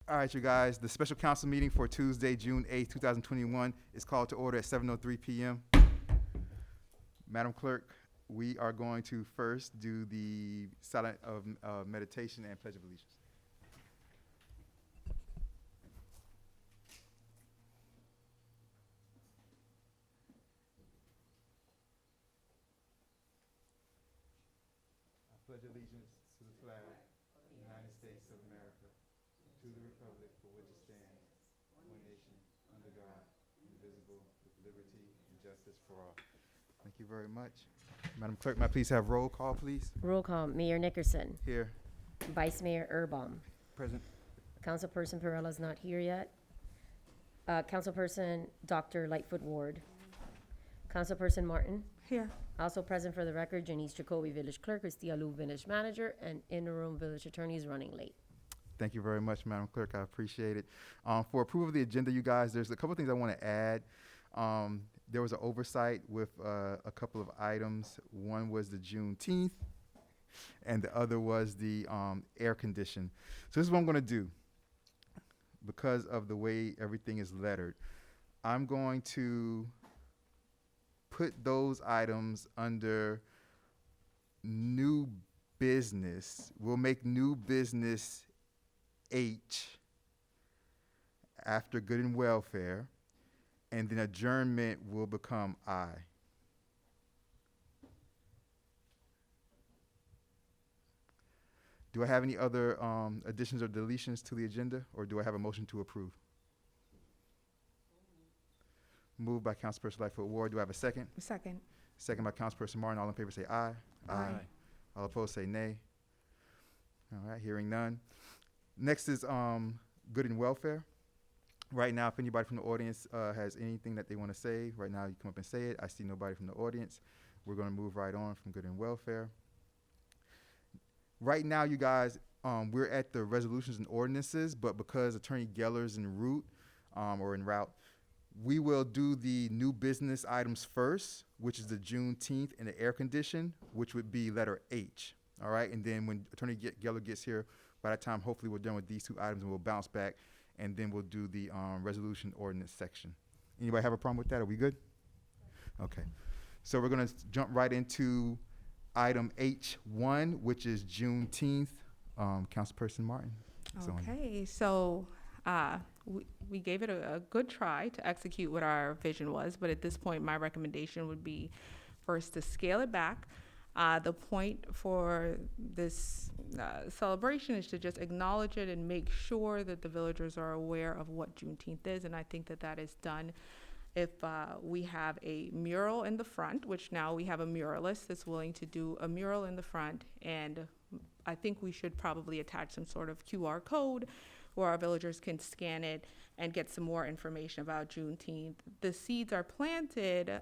All right, you guys, the special council meeting for Tuesday, June 8th, 2021 is called to order at 7:03 p.m. Madam Clerk, we are going to first do the silent of meditation and pledge of allegiance. I pledge allegiance to the flag of the United States of America, to the republic for which it stands, one nation, under God, indivisible, with liberty and justice for all. Thank you very much. Madam Clerk, may I please have roll call, please? Roll call, Mayor Nickerson, Here. Vice Mayor Erbaum. Present. Councilperson Perella's not here yet. Councilperson Dr. Lightfoot Ward. Councilperson Martin. Here. Also present for the record, Janice Jacoby, Village Clerk, Christia Lu, Village Manager, and interim Village Attorney is running late. Thank you very much, Madam Clerk. I appreciate it. For approval of the agenda, you guys, there's a couple things I want to add. There was an oversight with a couple of items. One was the Juneteenth, and the other was the air condition. So this is what I'm going to do. Because of the way everything is lettered, I'm going to put those items under new business. We'll make new business H after good and welfare, and then adjournment will become I. Do I have any other additions or deletions to the agenda, or do I have a motion to approve? Moved by Councilperson Lightfoot Ward. Do I have a second? Second. Second by Councilperson Martin. All in favor say aye. Aye. All opposed say nay. All right, hearing none. Next is good and welfare. Right now, if anybody from the audience has anything that they want to say, right now you come up and say it. I see nobody from the audience. We're going to move right on from good and welfare. Right now, you guys, we're at the resolutions and ordinances, but because Attorney Geller's en route, we will do the new business items first, which is the Juneteenth and the air condition, which would be letter H. All right, and then when Attorney Geller gets here, by that time, hopefully we're done with these two items and we'll bounce back, and then we'll do the resolution ordinance section. Anybody have a problem with that? Are we good? Okay. So we're going to jump right into item H1, which is Juneteenth. Councilperson Martin. Okay, so we gave it a good try to execute what our vision was, but at this point, my recommendation would be first to scale it back. The point for this celebration is to just acknowledge it and make sure that the villagers are aware of what Juneteenth is, and I think that that is done if we have a mural in the front, which now we have a muralist that's willing to do a mural in the front, and I think we should probably attach some sort of QR code where our villagers can scan it and get some more information about Juneteenth. The seeds are planted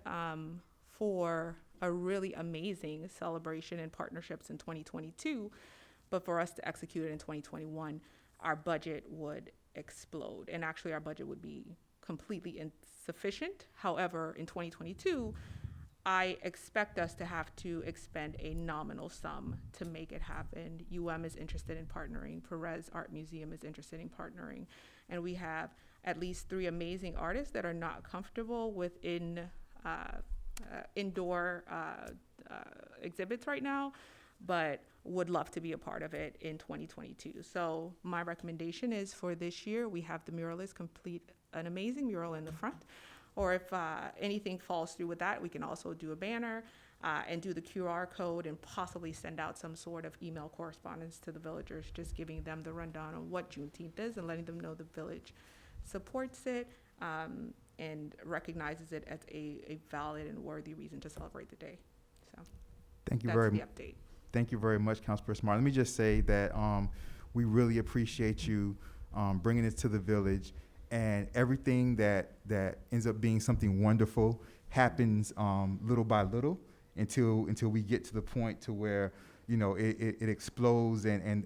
for a really amazing celebration and partnerships in 2022, but for us to execute it in 2021, our budget would explode, and actually our budget would be completely insufficient. However, in 2022, I expect us to have to expend a nominal sum to make it happen. is interested in partnering. Perez Art Museum is interested in partnering. And we have at least 3 amazing artists that are not comfortable with indoor exhibits right now, but would love to be a part of it in 2022. So my recommendation is for this year, we have the muralist complete an amazing mural in the front. Or if anything falls through with that, we can also do a banner and do the QR code and possibly send out some sort of email correspondence to the villagers, just giving them the rundown on what Juneteenth is and letting them know the village supports it and recognizes it as a valid and worthy reason to celebrate the day. So Thank you that's very the much. update. Thank you very much, Councilperson Martin. Let me just say that we really appreciate you bringing this to the village, and everything that ends up being something wonderful happens little by little until we get to the point to where it explodes and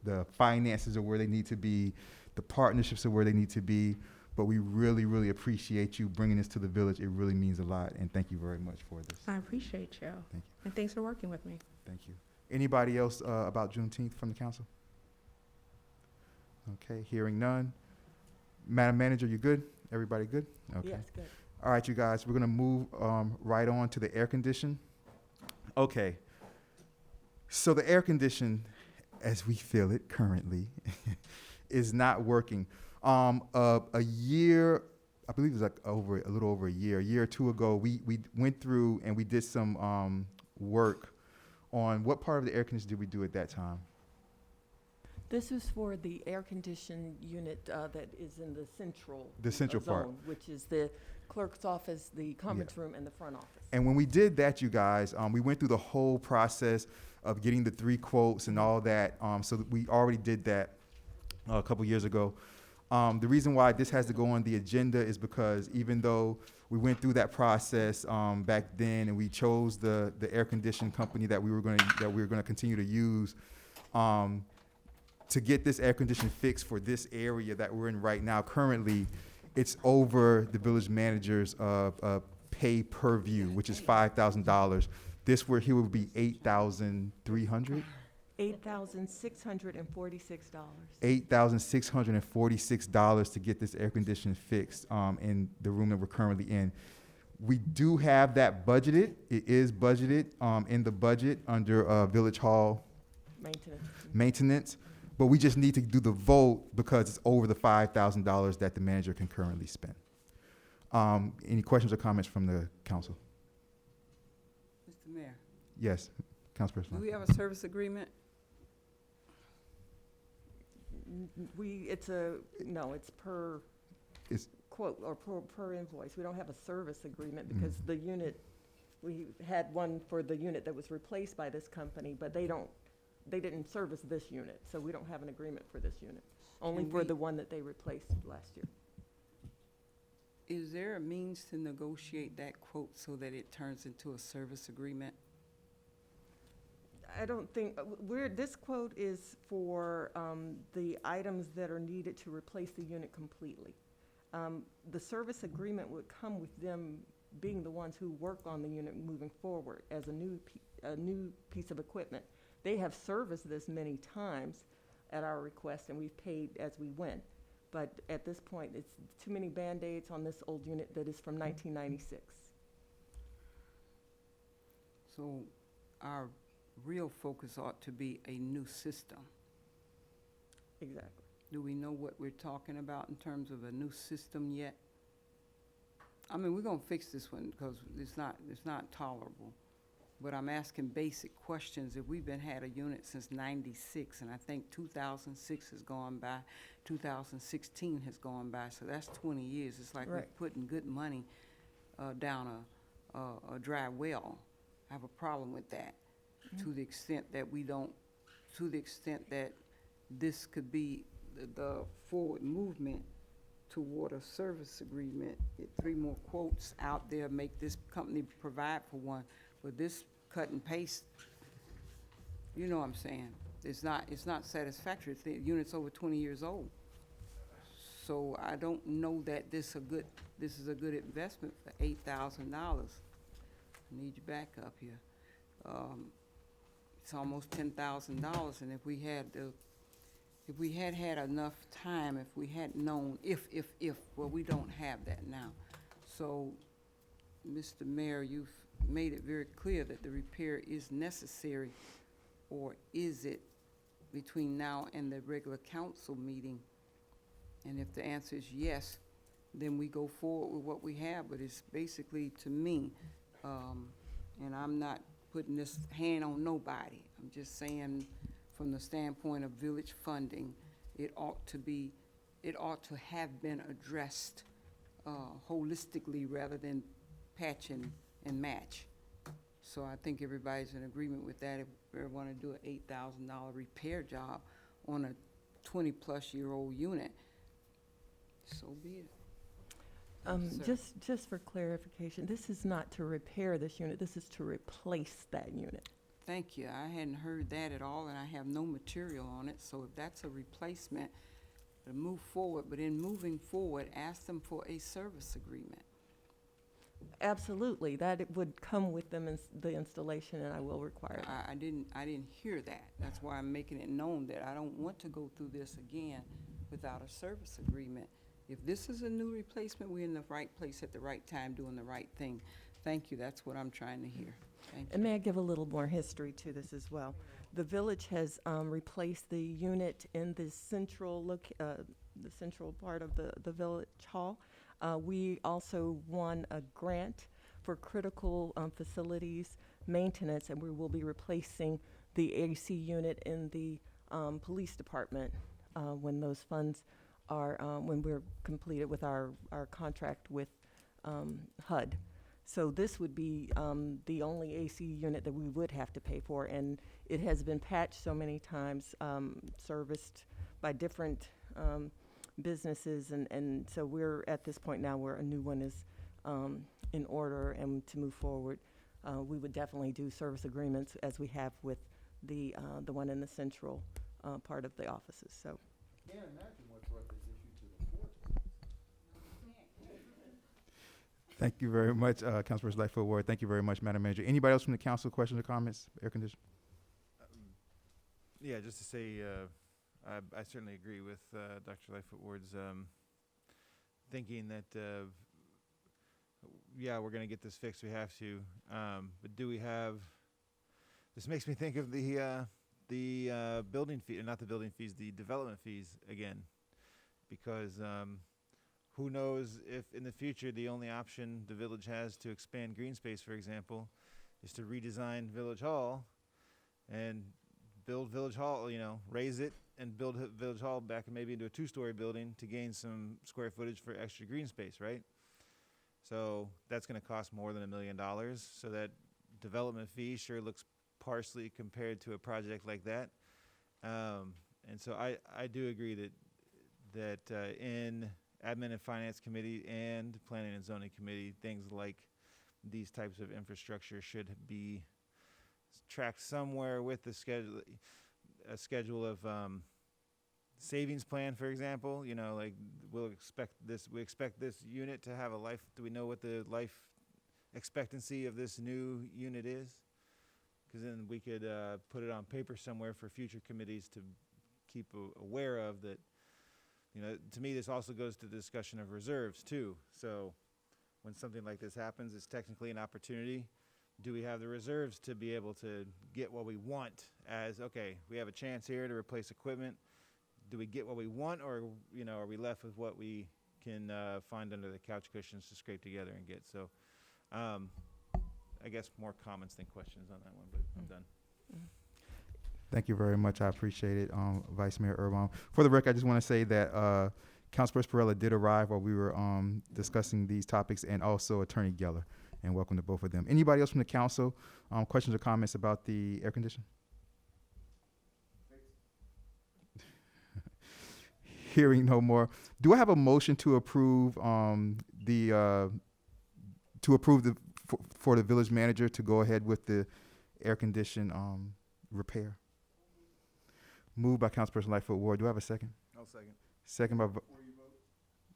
the finances are where they need to be, the partnerships are where they need to be. But we really, really appreciate you bringing this to the village. It really means a lot, and thank you very much for this. I appreciate you. Thank you. And thanks for working with me. Thank you. Anybody else about Juneteenth from the council? Okay, hearing none. Madam Manager, you good? Everybody good? Okay. Yes, good. All right, you guys, we're gonna move right on to the air condition. Okay. So the air condition, as we feel it currently, is not working. A year, I believe it was like a little over a year or two ago, we went through and we did some work on what part of the air conditioner did we do at that time? This is for the air-conditioned unit that is in the central The central part. zone, which is the clerk's office, the conference room, and the front office. And when we did that, you guys, we went through the whole process of getting the 3 quotes and all that. So that we already did that a couple years ago. The reason why this has to go on the agenda is because even though we went through that process back then and we chose the air conditioning company that we were going to continue to use, to get this air conditioning fixed for this area that we're in right now, currently, it's over the village manager's pay per view, which is $5,000. This where he would be $8,300. $8,646. $8,646 to get this air conditioning fixed in the room that we're currently in. We do have that budgeted. It is budgeted in the budget under Village Hall maintenance. But we just need to do the vote because it's over the $5,000 that the manager can currently spend. Any questions or comments from the council? Mr. Mayor, Yes, Councilperson. do we have a service agreement? It's per It's- quote or per invoice. We don't have a service agreement because the unit, we had one for the unit that was replaced by this company, but they didn't service this unit, so we don't have an agreement for this unit. Only Can for we- the one that they replaced last year. Is there a means to negotiate that quote so that it turns into a service agreement? I don't think, this quote is for the items that are needed to replace the unit completely. The service agreement would come with them being the ones who work on the unit moving forward as a new piece of equipment. They have serviced this many times at our request, and we've paid as we went. But at this point, it's too many Band-Aids on this old unit that is from 1996. So our real focus ought to be a new system. Exactly. Do we know what we're talking about in terms of a new system yet? I mean, we're gonna fix this one because it's not tolerable. But I'm asking basic questions. If we've had a unit since '96, and I think 2006 has gone by, 2016 has gone by, so that's 20 years. It's like we're Right. putting good money down a dry well. I have a problem with that. To the extent that this could be the forward movement toward a service agreement. Get 3 more quotes out there, make this company provide for one. But this cut and paste, you know what I'm saying? It's not satisfactory. The unit's over 20 years old. So I don't know that this is a good investment for $8,000. I need you back up here. It's almost $10,000, and if we had had enough time, if we had known, well, we don't have that now. So, Mr. Mayor, you've made it very clear that the repair is necessary, or is it between now and the regular council meeting? And if the answer is yes, then we go forward with what we have, but it's basically, to me, and I'm not putting this hand on nobody, I'm just saying from the standpoint of village funding, it ought to have been addressed holistically rather than patch and match. So I think everybody's in agreement with that. If we want to do an $8,000 repair job on a 20-plus-year-old unit, so be it. Sir. Just for clarification, this is not to repair this unit, this is to replace that unit. Thank you. I hadn't heard that at all, and I have no material on it. So if that's a replacement, to move forward. But in moving forward, ask them for a service agreement. Absolutely, that it would come with them in the installation, and I will require that. I didn't hear that. That's why I'm making it known that I don't want to go through this again without a service agreement. If this is a new replacement, we're in the right place at the right time, doing the right thing. Thank you, that's what I'm trying to hear. Thank And you. may I give a little more history to this as well? The village has replaced the unit in the central part of the village hall. We also won a grant for critical facilities maintenance, and we will be replacing the AC unit in the police department when those funds are, when we're completed with our contract with HUD. So this would be the only AC unit that we would have to pay for, and it has been patched so many times, serviced by different businesses, and so we're at this point now where a new one is in order, and to move forward, we would definitely do service agreements as we have with the one in the central part of the offices, so. Can't imagine what's worth this issue to the court. Thank you very much, Councilperson Lightfoot Ward. Thank you very much, Madam Manager. Anybody else from the council, questions or comments? Air conditioning? Yeah, just to say, I certainly agree with Dr. Lightfoot Ward's thinking that, yeah, we're going to get this fixed. We have to. But do we have? This makes me think of the building fee, not the building fees, the development fees again, because who knows if in the future the only option the village has to expand green space, for example, is to redesign Village Hall and build Village Hall, raise it and build Village Hall back maybe into a 2-story building to gain some square footage for extra green space, right? So that's going to cost more than $1 million. So that development fee sure looks parsley compared to a project like that. And so I do agree that in Admin and Finance Committee and Planning and Zoning Committee, things like these types of infrastructure should be tracked somewhere with the schedule of savings plan, for example. Like we expect this unit to have a life. Do we know what the life expectancy of this new unit is? Because then we could put it on paper somewhere for future committees to keep aware of that. To me, this also goes to the discussion of reserves too. So when something like this happens, it's technically an opportunity. Do we have the reserves to be able to get what we want as, okay, we have a chance here to replace equipment. Do we get what we want, or, are we left with what we can find under the couch cushions to scrape together and get? So I guess more comments than questions on that one, but I'm done. Thank you very much. I appreciate it, Vice Mayor Erbaum. For the record, I just want to say that Councilperson Perella did arrive while we were discussing these topics, and also Attorney Geller, and welcome to both of them. Anybody else from the council, questions or comments about the air conditioning? Hearing no more. Do I have a motion to approve for the village manager to go ahead with the air condition repair? Moved by Councilperson Lightfoot Ward. Do I have a second? I'll second. Second by. Before you vote?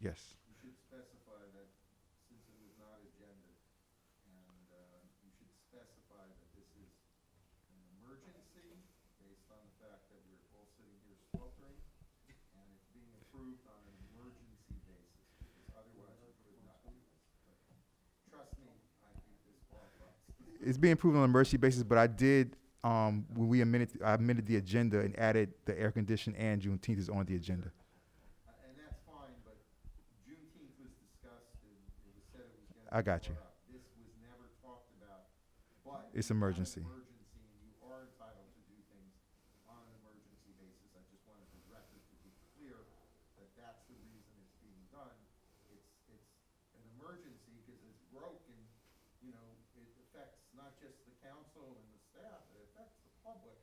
Yes. You should specify that since it was not agended, and you should specify that this is an emergency based on the fact that we're all sitting here sweltering, and it's being approved on an emergency basis, because otherwise we could not do this. But trust me, I think this qualifies. It's being approved on an emergency basis, but I did, when I amended the agenda and added the air condition and Juneteenth is on the agenda. And that's fine, but Juneteenth was discussed, and it was said it was going to be I got you. brought up. This was never talked about, but It's not an emergency. emergency, and you are entitled to do things on an emergency basis. I just wanted the record to be clear that that's the reason it's being done. It's an emergency because it's broken, it affects not just the council and the staff, it affects the public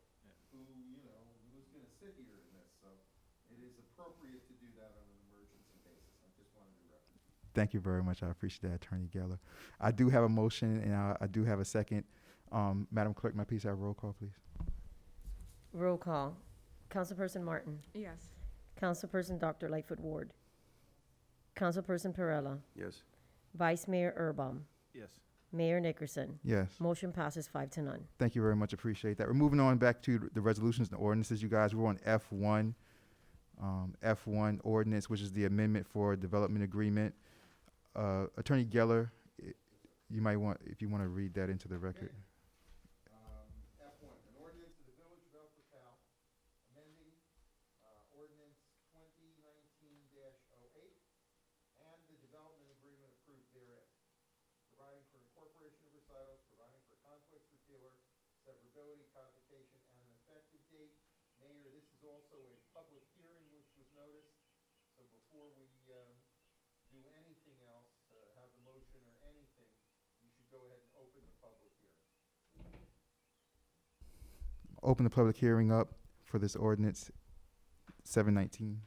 who's going to sit here in this. So it is appropriate to do that on an emergency basis. I just wanted to reference. Thank you very much. I appreciate that, Attorney Geller. I do have a motion, and I do have a second. Madam Clerk, may I please have a roll call, please? Roll call. Councilperson Martin. Yes. Councilperson Dr. Lightfoot Ward. Councilperson Perella. Yes. Vice Mayor Erbaum. Yes. Mayor Nickerson. Yes. Motion passes 5-0. Thank you very much. Appreciate that. We're moving on back to the resolutions and ordinances, you guys. We're on F1. F1 ordinance, which is the amendment for development agreement. Attorney Geller, you might want, if you want to read that into the record. F1, an ordinance of the Village of El Portal amending ordinance 2019-08 and the development agreement approved therein, providing for incorporation of recitals, providing for conflicts repealer, severability, codification, and an effective date. Mayor, this is also a public hearing which was noticed, so before we do anything else, have the motion or anything, you should go ahead and open the public hearing. Open the public hearing up for this ordinance 719.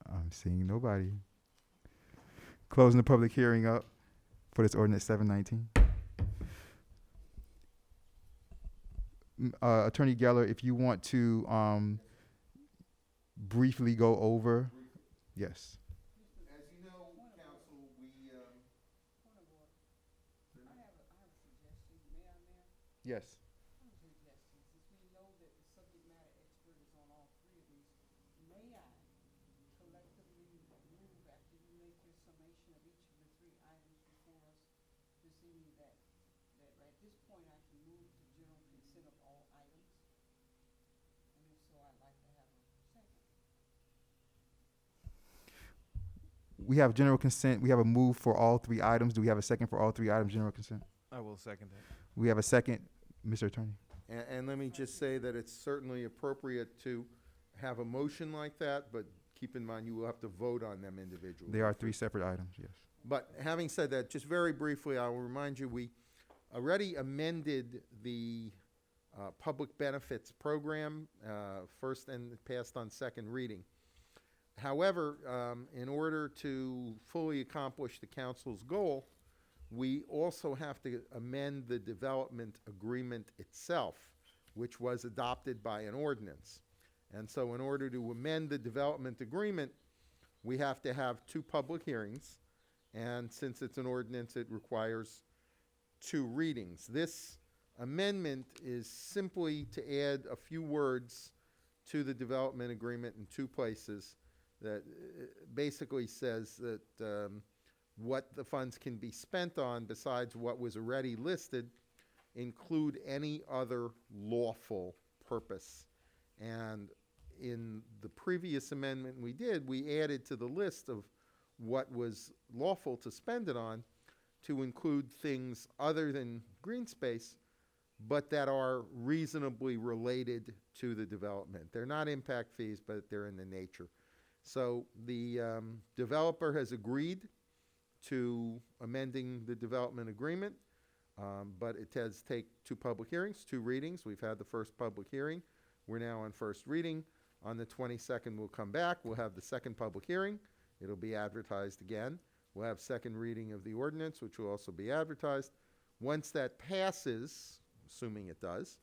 I'm seeing nobody. Closing the public hearing up for this ordinance 719. Attorney Geller, if you want to briefly go over, yes. As you know, council, we, Yes. Since we know that the subject matter expert is on all three of these, may I collectively move after you make your summation of each of the three items before us this evening that at this point I can move to general consent of all items? And if so, I'd like to have a second. We have general consent. We have a move for all three items. Do we have a second for all three items, general consent? I will second that. We have a second, Mr. Attorney. And let me just say that it's certainly appropriate to have a motion like that, but keep in mind, you will have to vote on them individually. They are three separate items, yes. But having said that, just very briefly, I will remind you, we already amended the public benefits program, first and passed on second reading. However, in order to fully accomplish the council's goal, we also have to amend the development agreement itself, which was adopted by an ordinance. And so in order to amend the development agreement, we have to have two public hearings. And since it's an ordinance, it requires two readings. This amendment is simply to add a few words to the development agreement in two places that basically says that what the funds can be spent on besides what was already listed include any other lawful purpose. And in the previous amendment we did, we added to the list of what was lawful to spend it on to include things other than green space, but that are reasonably related to the development. They're not impact fees, but they're in the nature. So the developer has agreed to amending the development agreement, but it does take two public hearings, two readings. We've had the first public hearing. We're now on first reading. On the 22nd, we'll come back. We'll have the second public hearing. It'll be advertised again. We'll have second reading of the ordinance, which will also be advertised. Once that passes, assuming it does,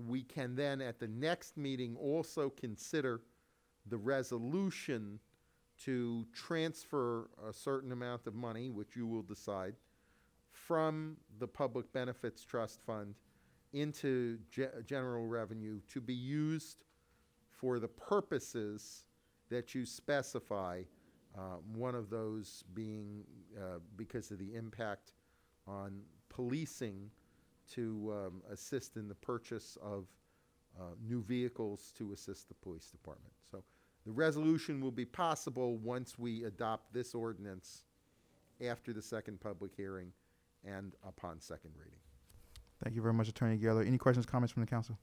we can then at the next meeting also consider the resolution to transfer a certain amount of money, which you will decide, from the Public Benefits Trust Fund into general revenue to be used for the purposes that you specify, one of those being because of the impact on policing to assist in the purchase of new vehicles to assist the police department. So the resolution will be possible once we adopt this ordinance after the second public hearing and upon second reading. Thank you very much, Attorney Geller. Any questions, comments from the council?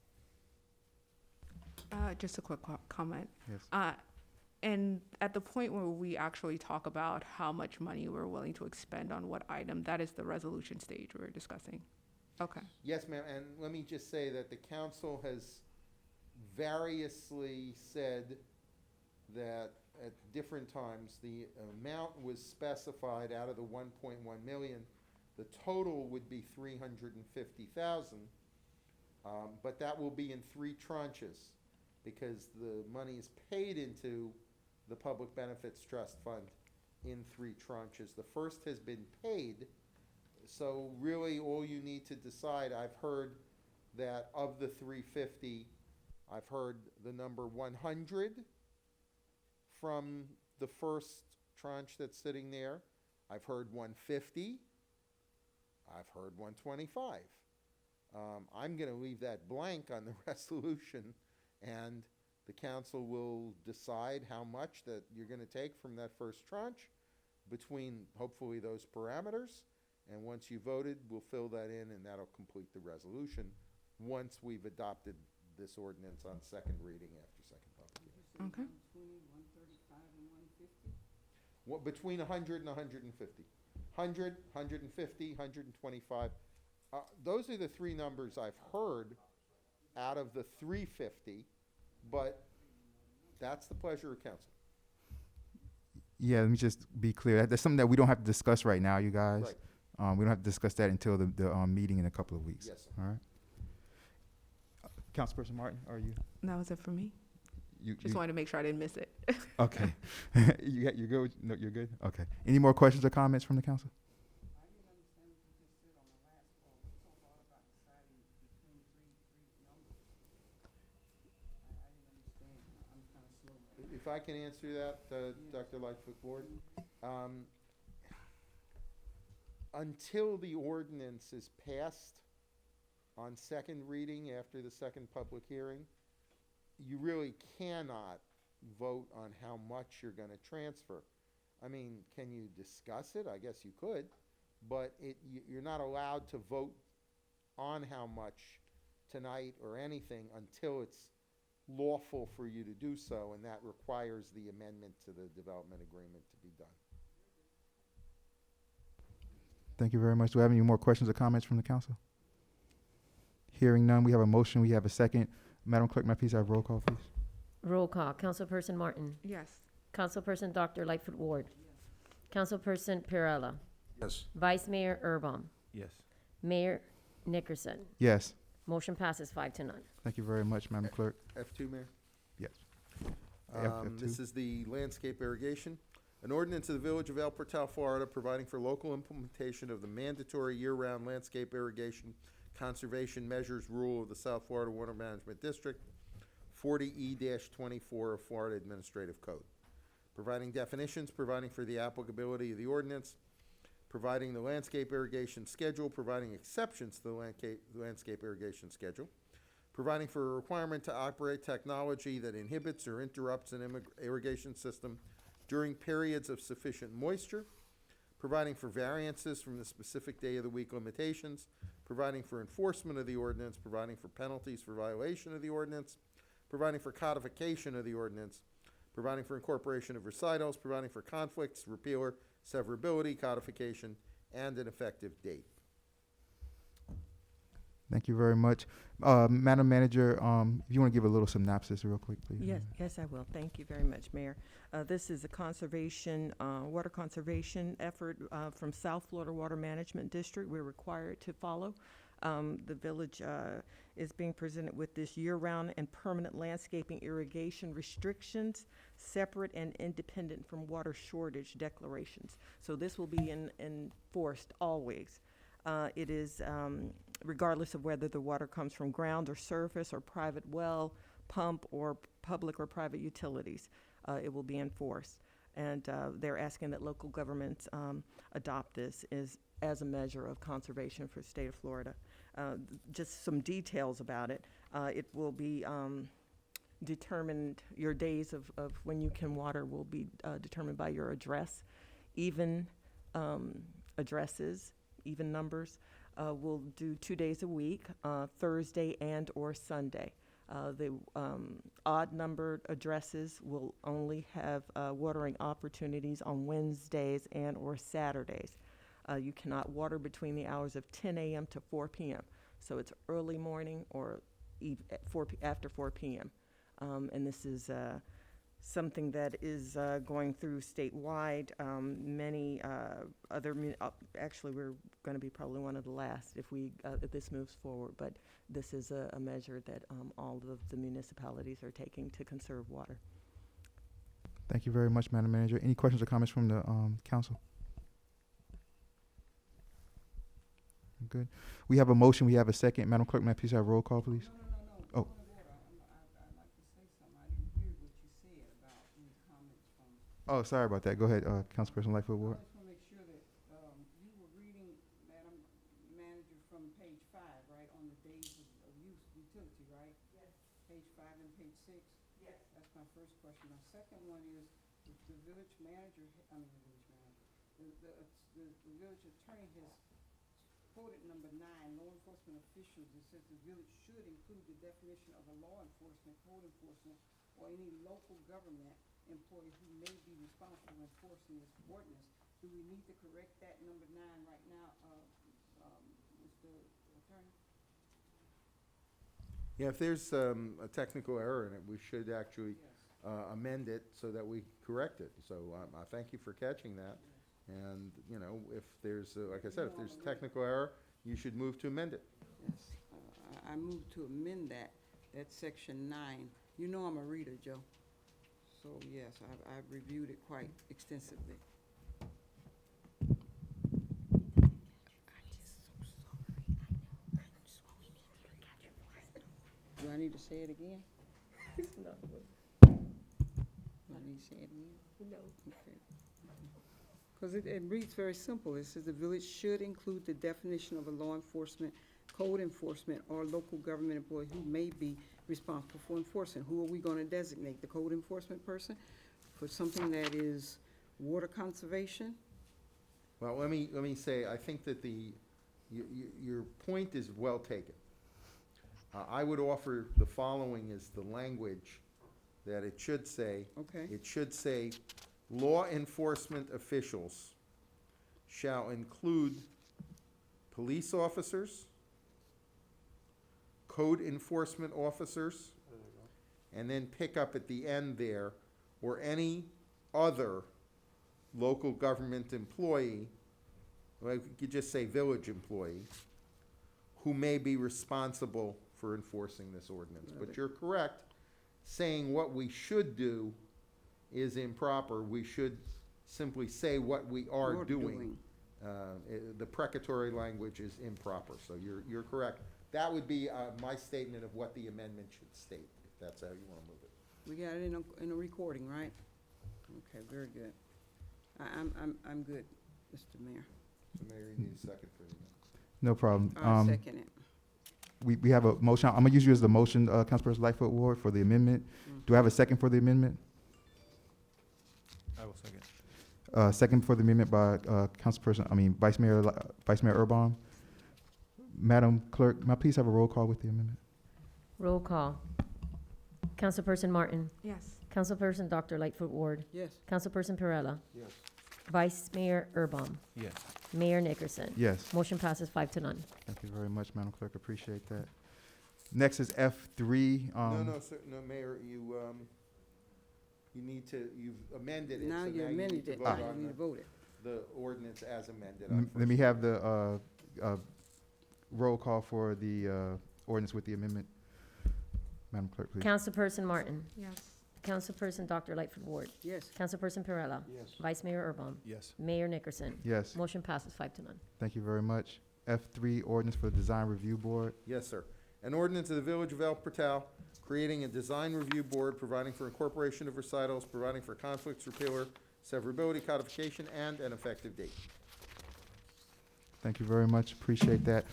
Just a quick comment. Yes. And at the point where we actually talk about how much money we're willing to expend on what item, that is the resolution stage we're discussing. Okay. Yes, ma'am, and let me just say that the council has variously said that at different times, the amount was specified out of the 1.1 million. The total would be 350,000, but that will be in three tranches because the money is paid into the Public Benefits Trust Fund in three tranches. The first has been paid. So really, all you need to decide, I've heard that of the 350, I've heard the number 100 from the first tranche that's sitting there. I've heard 150. I've heard 125. I'm going to leave that blank on the resolution, and the council will decide how much that you're going to take from that first tranche between, hopefully, those parameters. And once you voted, we'll fill that in, and that'll complete the resolution once we've adopted this ordinance on second reading after second public hearing. Okay. 135 and 150? What, between 100 and 150. 100, 150, 125. Those are the three numbers I've heard out of the 350, but that's the pleasure of council. Yeah, let me just be clear. That's something that we don't have to discuss right now, you guys. Right. We don't have to discuss that until the meeting in a couple of weeks. Yes, sir. All right. Councilperson Martin, are you? That was it for me. You Just wanted to make sure I didn't miss it. okay. You're good. No, you're good. Okay. Any more questions or comments from the council? I didn't understand what you just said on the last call. We talked all about deciding between three numbers. I didn't understand. I'm kind of slow. If I can answer that, Dr. Lightfoot Ward. Until the ordinance is passed on second reading after the second public hearing, you really cannot vote on how much you're going to transfer. I mean, can you discuss it? I guess you could, but you're not allowed to vote on how much tonight or anything until it's lawful for you to do so, and that requires the amendment to the development agreement to be done. Thank you very much. Do we have any more questions or comments from the council? Hearing none, we have a motion. We have a second. Madam Clerk, may I please have roll call, please? Roll call. Councilperson Martin. Yes. Councilperson Dr. Lightfoot Ward. Councilperson Perella. Yes. Vice Mayor Erbom. Yes. Mayor Nickerson. Yes. Motion passes 5-0. Thank you very much, Madam Clerk. F2, Mayor? Yes. This is the landscape irrigation. An ordinance of the Village of El Portal, Florida, providing for local implementation of the mandatory year-round landscape irrigation conservation measures rule of the South Florida Water Management District, 40E-24 of Florida Administrative Code. Providing definitions, providing for the applicability of the ordinance, providing the landscape irrigation schedule, providing exceptions to the landscape irrigation schedule, providing for a requirement to operate technology that inhibits or interrupts an irrigation system during periods of sufficient moisture, providing for variances from the specific day of the week limitations, providing for enforcement of the ordinance, providing for penalties for violation of the ordinance, providing for codification of the ordinance, providing for incorporation of recitals, providing for conflicts, repealer, severability, codification, and an effective date. Thank you very much. Madam Manager, if you want to give a little synopsis real quick, please. Yes, I will. Thank you very much, Mayor. This is a conservation, water conservation effort from South Florida Water Management District. We're required to follow. The village is being presented with this year-round and permanent landscaping irrigation restrictions, separate and independent from water shortage declarations. So this will be enforced always. It is regardless of whether the water comes from ground or surface or private well, pump, or public or private utilities. It will be enforced. And they're asking that local governments adopt this as a measure of conservation for the state of Florida. Just some details about it. It will be determined, your days of when you can water will be determined by your address. Even addresses, even numbers, will do 2 days a week, Thursday and or Sunday. The odd numbered addresses will only have watering opportunities on Wednesdays and or Saturdays. You cannot water between the hours of 10 a.m. to 4 p.m. So it's early morning or after 4 p.m. And this is something that is going through statewide. Many other, actually, we're going to be probably one of the last if this moves forward. But this is a measure that all of the municipalities are taking to conserve water. Thank you very much, Madam Manager. Any questions or comments from the council? good. We have a motion, we have a second. Madam Clerk, may I please have a roll call, please? No. Oh. Point of order. I'd like to say something. I didn't hear what you said about any comments from. Oh, sorry about that. Go ahead, Councilperson Lightfoot Ward. I just want to make sure that, you were reading, Madam Manager, from page 5, right, on the days of use utility, right? Yes. Page 5 and page 6? Yes. That's my first question. My second one is, if the village manager, the village attorney has quoted number 9, law enforcement officials, it says the village should include the definition of a law enforcement, code enforcement, or any local government employee who may be responsible for enforcing this ordinance. Do we need to correct that number 9 right now, Mr. Attorney? Yeah, if there's a technical error in it, we should actually Yes. amend it so that we correct it. So I thank you for catching that. And, you know, if there's, like I said, if there's a technical error, you should move to amend it. Yes. I move to amend that section 9. You know I'm a reader, Joe. So, yes, I've reviewed it quite extensively. Do I need to say it again? No. Do I need to say it again? No. Okay. Because it reads very simple. It says the village should include the definition of a law enforcement, code enforcement, or local government employee who may be responsible for enforcing. Who are we going to designate? The code enforcement person for something that is water conservation? Well, let me say, I think that your point is well taken. I would offer the following as the language that it should say. Okay. It should say, law enforcement officials shall include police officers, code enforcement officers, and then pick up at the end there, or any other local government employee, like you could just say village employee, who may be responsible for enforcing this ordinance. But you're correct, saying what we should do is improper. We should simply say what we are doing. The precatory language is improper, so you're correct. That would be my statement of what the amendment should state, if that's how you want to move it. We got it in a recording, right? Okay, very good. I'm good, Mr. Mayor. So Mayor, you need a second for the amendment. No problem. I second it. We have a motion. I'm gonna use you as the motion, Councilperson Lightfoot Ward, for the amendment. Do I have a second for the amendment? I will second. Second for the amendment by Vice Mayor Urban. Madam Clerk, may I please have a roll call with the amendment? Roll call. Councilperson Martin. Yes. Councilperson Dr. Lightfoot Ward. Yes. Councilperson Perrella. Yes. Vice Mayor Urban. Yes. Mayor Nickerson. Yes. Motion passes 5-0. Thank you very much, Madam Clerk. Appreciate that. Next is F3. No, sir, no, Mayor, you need to, you've amended it. Now so you need amended to it, vote now on you need to vote it. the ordinance as amended. Let me have the roll call for the ordinance with the amendment. Madam Clerk, please. Councilperson Martin. Yes. Councilperson Dr. Lightfoot Ward. Yes. Councilperson Perrella. Yes. Vice Mayor Urban. Yes. Mayor Nickerson. Yes. Motion passes 5-0. Thank you very much. F3, ordinance for the Design Review Board. Yes, sir. An ordinance of the Village of El Portal creating a design review board, providing for incorporation of recitals, providing for conflicts repealer, severability codification, and an effective date. Thank you very much. Appreciate that.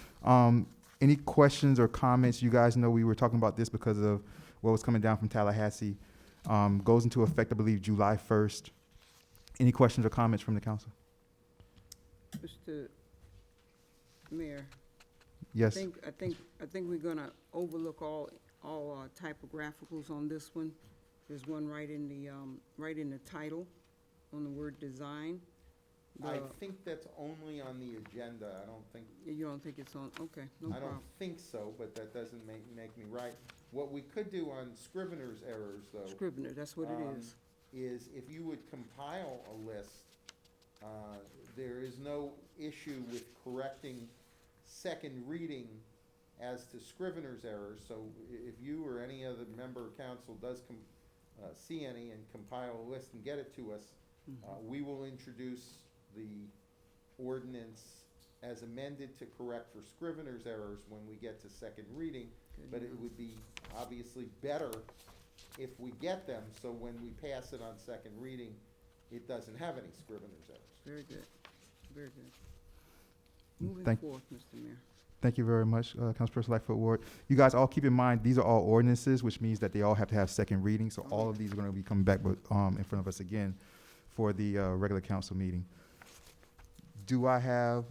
Any questions or comments? You guys know we were talking about this because of what was coming down from Tallahassee. Goes into effect, I believe, July 1st. Any questions or comments from the council? Mr. Mayor, Yes. I think we're gonna overlook all typographicals on this one. There's one right in the title, on the word design. I think that's only on the agenda. I don't think, You don't think it's on, okay, no I don't problem. think so, but that doesn't make me right. What we could do on Scrivener's errors, though, Scrivener, that's what it is. is if you would compile a list, there is no issue with correcting second reading as to Scrivener's errors. So if you or any other member of council does see any and compile a list and get it to us, we will introduce the ordinance as amended to correct for scrivener's errors when we get to second reading, Good but it enough. would be obviously better if we get them, so when we pass it on second reading, it doesn't have any scrivener's errors. Very good, very good. Moving Thank- forth, Mr. Mayor. Thank you very much, Councilperson Lightfoot Ward. You guys all keep in mind, these are all ordinances, which means that they all have to have second reading. So all of these are going to be coming back in front of us again for the regular council meeting. Do I have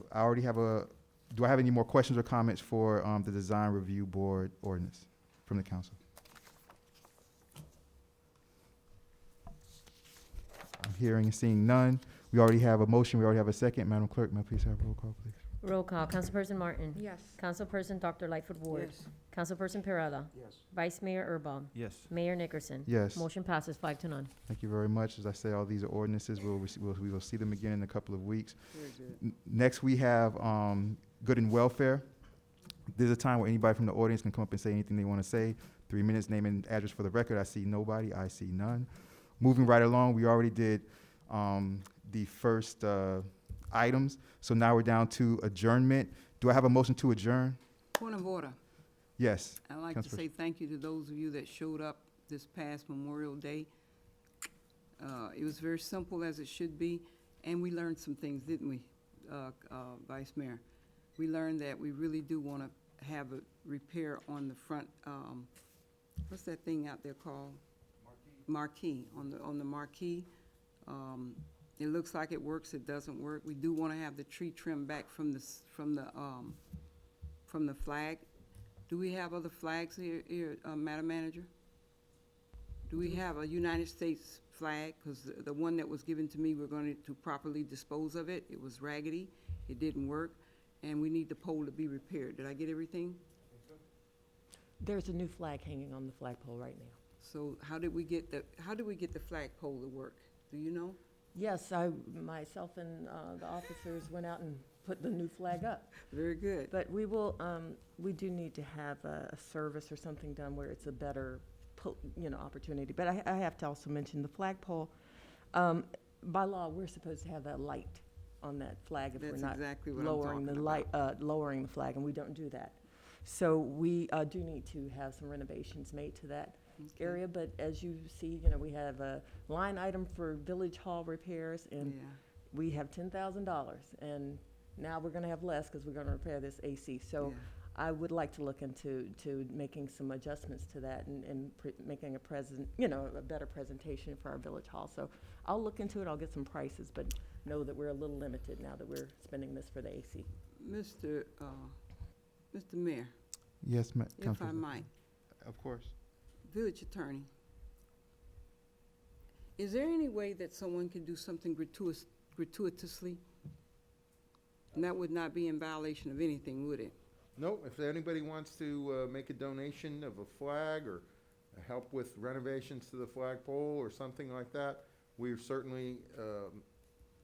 any more questions or comments for the Design Review Board ordinance from the council? I'm hearing and seeing none. We already have a motion. We already have a second. Madam Clerk, may I please have a roll call, please? Roll call. Councilperson Martin. Yes. Councilperson Dr. Lightfoot Ward. Yes, Councilperson Perrella. Yes. Vice Mayor Urbach. Yes. Mayor Nickerson. Yes. Motion passes 5-0. Thank you very much. As I say, all these are ordinances. We will see them again in a couple of weeks. very good. Next, we have Good and Welfare. There's a time where anybody from the audience can come up and say anything they want to say. 3 minutes, name and address for the record. I see nobody. I see none. Moving right along, we already did the first items. So now we're down to adjournment. Do I have a motion to adjourn? Point of order. Yes. I'd like to Councilperson. say thank you to those of you that showed up this past Memorial Day. It was very simple, as it should be, and we learned some things, didn't we, Vice Mayor? We learned that we really do want to have a repair on the front, what's that thing out there called? Marquee, on the marquee. It looks like it works, it doesn't work. We do want to have the tree trimmed back from the flag. Do we have other flags here, Madam Manager? Do we have a United States flag? Because the one that was given to me, we're going to properly dispose of it. It was raggedy, it didn't work, and we need the pole to be repaired. Did I get everything? There's a new flag hanging on the flagpole right now. So how did we get the flagpole to work? Do you know? Yes, myself and the officers went out and put the new flag up. Very good. But we do need to have a service or something done where it's a better, opportunity. But I have to also mention the flagpole. By law, we're supposed to have that light on that flag if we're That's not exactly what I'm lowering the talking light, about. lowering the flag, and we don't do that. So we do need to have some renovations made to that Okay. area. But as you see, we have a line item for Village Hall repairs, and Yeah. we have $10,000, and now we're gonna have less because we're gonna repair this AC. So Yeah. I would like to look into making some adjustments to that and making a better presentation for our Village Hall. So I'll look into it, I'll get some prices, but know that we're a little limited now that we're spending this for the AC. Mr. Mayor, Yes, if I might, Of course. Village Attorney, is there any way that someone can do something gratuitously? And that would not be in violation of anything, would it? No, if anybody wants to make a donation of a flag or help with renovations to the flagpole or something like that, we're certainly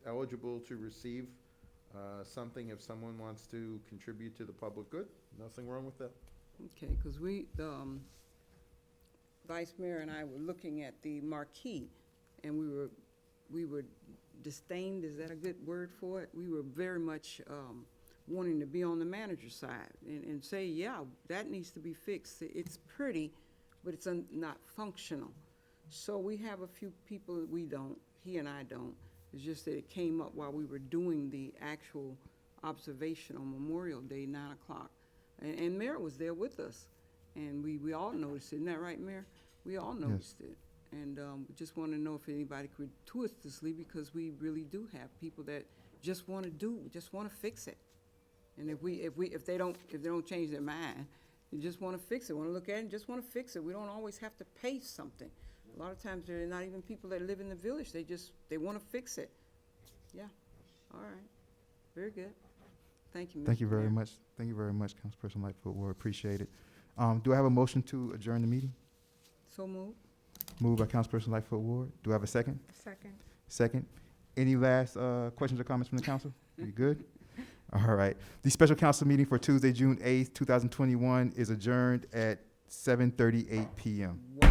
eligible to receive something if someone wants to contribute to the public good. Nothing wrong with that. Okay, because Vice Mayor and I were looking at the marquee, and we were disdained, is that a good word for it? We were very much wanting to be on the manager's side and say, yeah, that needs to be fixed. It's pretty, but it's not functional. So we have a few people that we don't, he and I don't. It's just that it came up while we were doing the actual observation on Memorial Day, 9 o'clock. And Mayor was there with us, and we all noticed it. Isn't that right, Mayor? We all noticed it. And we just want to know if anybody could gratuitously, because we really do have people that just want to fix it. And if they don't change their mind, they just want to fix it, want to look at it, and just want to fix it. We don't always have to pay something. A lot of times, they're not even people that live in the village. They want to fix it. Yeah. All right. Very good. Thank you, Mr. Thank you very Mayor. much. Thank you very much, Councilperson Lightfoot Ward. Appreciate it. Do I have a motion to adjourn the meeting? So moved. Moved by Councilperson Lightfoot Ward. Do I have a second? Second. Second. Any last questions or comments from the council? We good? All right. The special council meeting for Tuesday, June 8th, 2021 is adjourned at 7:38 p.m. Wow.